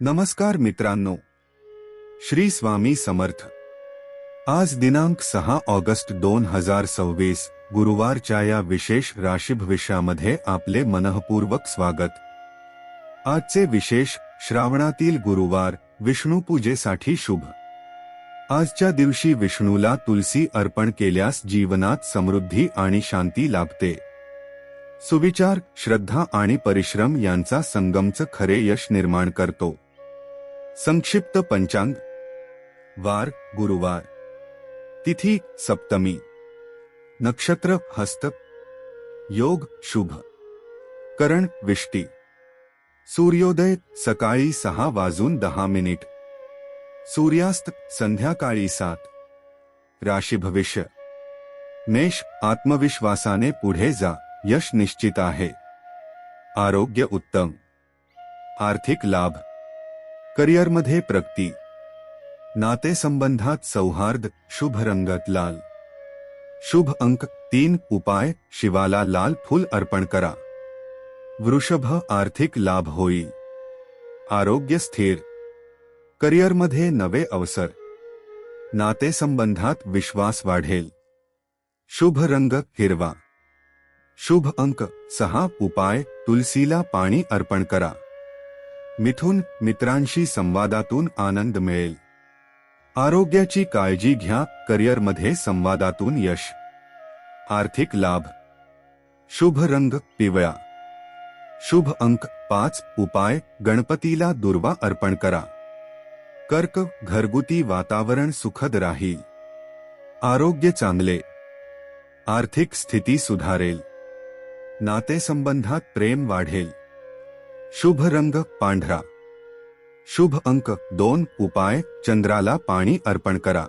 नमस्कार मित्रांनो, श्री स्वामी समर्थ। आज दिनांक 6 ऑगस्ट 2026 गुरुवारच्या या विशेष राशी भविष्यामध्ये आपले मनःपूर्वक स्वागत। आजचे विशेष श्रावणातील गुरुवार विष्णू पूजेसाठी शुभ। आजच्या दिवशी विष्णूला तुलसी अर्पण केल्यास जीवनात समृद्धी आणि शांती लाभते। सुविचार, श्रद्धा आणि परिश्रम यांचा संगमच खरे यश निर्माण करतो। संक्षिप्त पंचांग। वार गुरुवार, तिथी सप्तमी, नक्षत्र हस्त, योग शुभ, करण विष्टी, सूर्योदय सकाळी 6:10, सूर्यास्त संध्याकाळी 7। राशी भविष्य। मेष, आत्मविश्वासाने पुढे जा, यश निश्चित आहे। आरोग्य उत्तम, आर्थिक लाभ, करिअरमध्ये प्रगती, नातेसंबंधात सौहार्द, शुभ रंगत लाल, शुभ अंक 3, उपाय शिवाला लाल फूल अर्पण करा। वृषभ, आर्थिक लाभ होईल, आरोग्य स्थिर, करिअरमध्ये नवे अवसर, नातेसंबंधात विश्वास वाढेल, शुभ रंग हिरवा, शुभ अंक 6, उपाय तुलसीला पाणी अर्पण करा। मिथुन, मित्रांशी संवादातून आनंद मिळेल, आरोग्याची काळजी घ्या, करिअरमध्ये संवादातून यश, आर्थिक लाभ, शुभ रंग पिवळा, शुभ अंक 5, उपाय गणपतीला दुर्वा अर्पण करा। कर्क, घरगुती वातावरण सुखद राहील, आरोग्य चांगले, आर्थिक स्थिती सुधारेल, नातेसंबंधात प्रेम वाढेल, शुभ रंग पांढरा, शुभ अंक 2, उपाय चंद्राला पाणी अर्पण करा।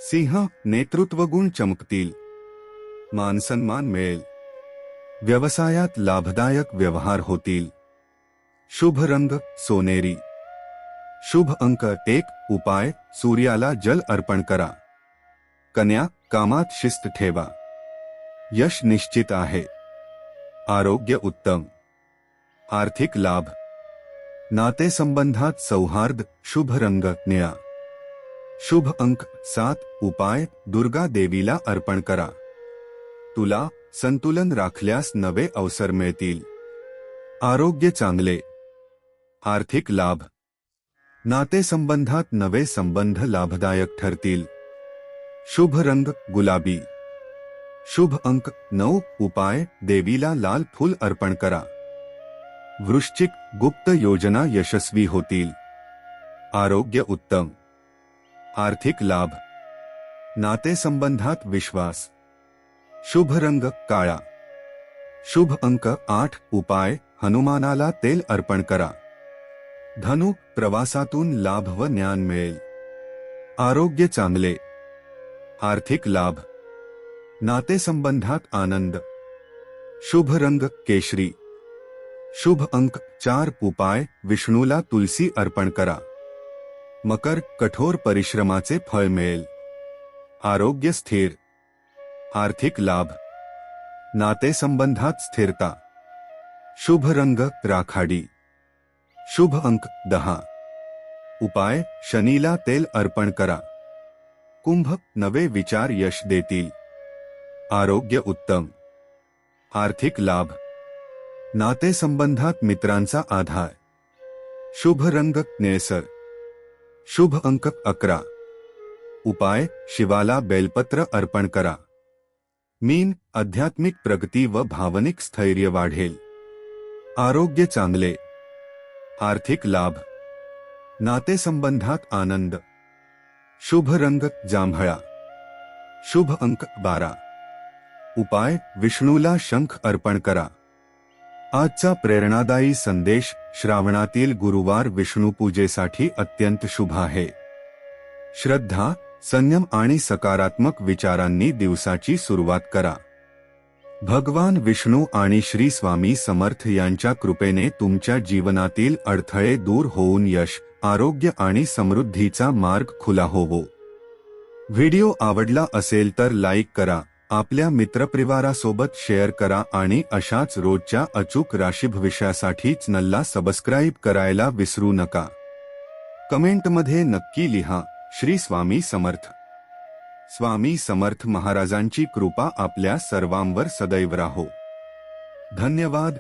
सिंह, नेतृत्वगुण चमकतील, मानसन्मान मिळेल, व्यवसायात लाभदायक व्यवहार होतील, शुभ रंग सोनेरी, शुभ अंक 1, उपाय सूर्याला जल अर्पण करा। कन्या, कामात शिस्त ठेवा, यश निश्चित आहे, आरोग्य उत्तम, आर्थिक लाभ, नातेसंबंधात सौहार्द, शुभ रंग निळा, शुभ अंक 7, उपाय दुर्गा देवीला अर्पण करा। तुला, संतुलन राखल्यास नवे अवसर मिळतील, आरोग्य चांगले, आर्थिक लाभ, नातेसंबंधात नवे संबंध लाभदायक ठरतील, शुभ रंग गुलाबी, शुभ अंक 9, उपाय देवीला लाल फूल अर्पण करा। वृश्चिक, गुप्त योजना यशस्वी होतील, आरोग्य उत्तम, आर्थिक लाभ, नातेसंबंधात विश्वास, शुभ रंग काळा, शुभ अंक 8, उपाय हनुमानाला तेल अर्पण करा। धनु, प्रवासातून लाभ व ज्ञान मिळेल, आरोग्य चांगले, आर्थिक लाभ, नातेसंबंधात आनंद, शुभ रंग केशरी, शुभ अंक 4, उपाय विष्णूला तुलसी अर्पण करा। मकर, कठोर परिश्रमाचे फळ मिळेल, आरोग्य स्थिर, आर्थिक लाभ, नातेसंबंधात स्थिरता, शुभ रंग राखाडी, शुभ अंक 10, उपाय शनीला तेल अर्पण करा। कुंभ, नवे विचार यश देतील, आरोग्य उत्तम, आर्थिक लाभ, नातेसंबंधात मित्रांचा आधार, शुभ रंग निळसर, शुभ अंक 11, उपाय शिवाला बेलपत्र अर्पण करा। मीन, आध्यात्मिक प्रगती व भावनिक स्थैर्य वाढेल, आरोग्य चांगले, आर्थिक लाभ, नातेसंबंधात आनंद, शुभ रंग जांभळा, शुभ अंक 12, उपाय विष्णूला शंख अर्पण करा। आजचा प्रेरणादायी संदेश, श्रावणातील गुरुवार विष्णू पूजेसाठी अत्यंत शुभ आहे। श्रद्धा, संयम आणि सकारात्मक विचारांनी दिवसाची सुरुवात करा। भगवान विष्णू आणि श्री स्वामी समर्थ यांच्या कृपेने तुमच्या जीवनातील अडथळे दूर होऊन यश, आरोग्य आणि समृद्धीचा मार्ग खुला होवो। व्हिडिओ आवडला असेल तर लाईक करा आपल्या मित्रपरिवारासोबत शेअर करा आणि अशाच रोजच्या अचूक राशीभविष्यासाठी चॅनलला सबस्क्राईब करायला विसरू नका. कमेंटमध्ये नक्की लिहा श्री स्वामी समर्थ. स्वामी समर्थ महाराजांची कृपा आपल्या सर्वांवर सदैव राहो. धन्यवाद.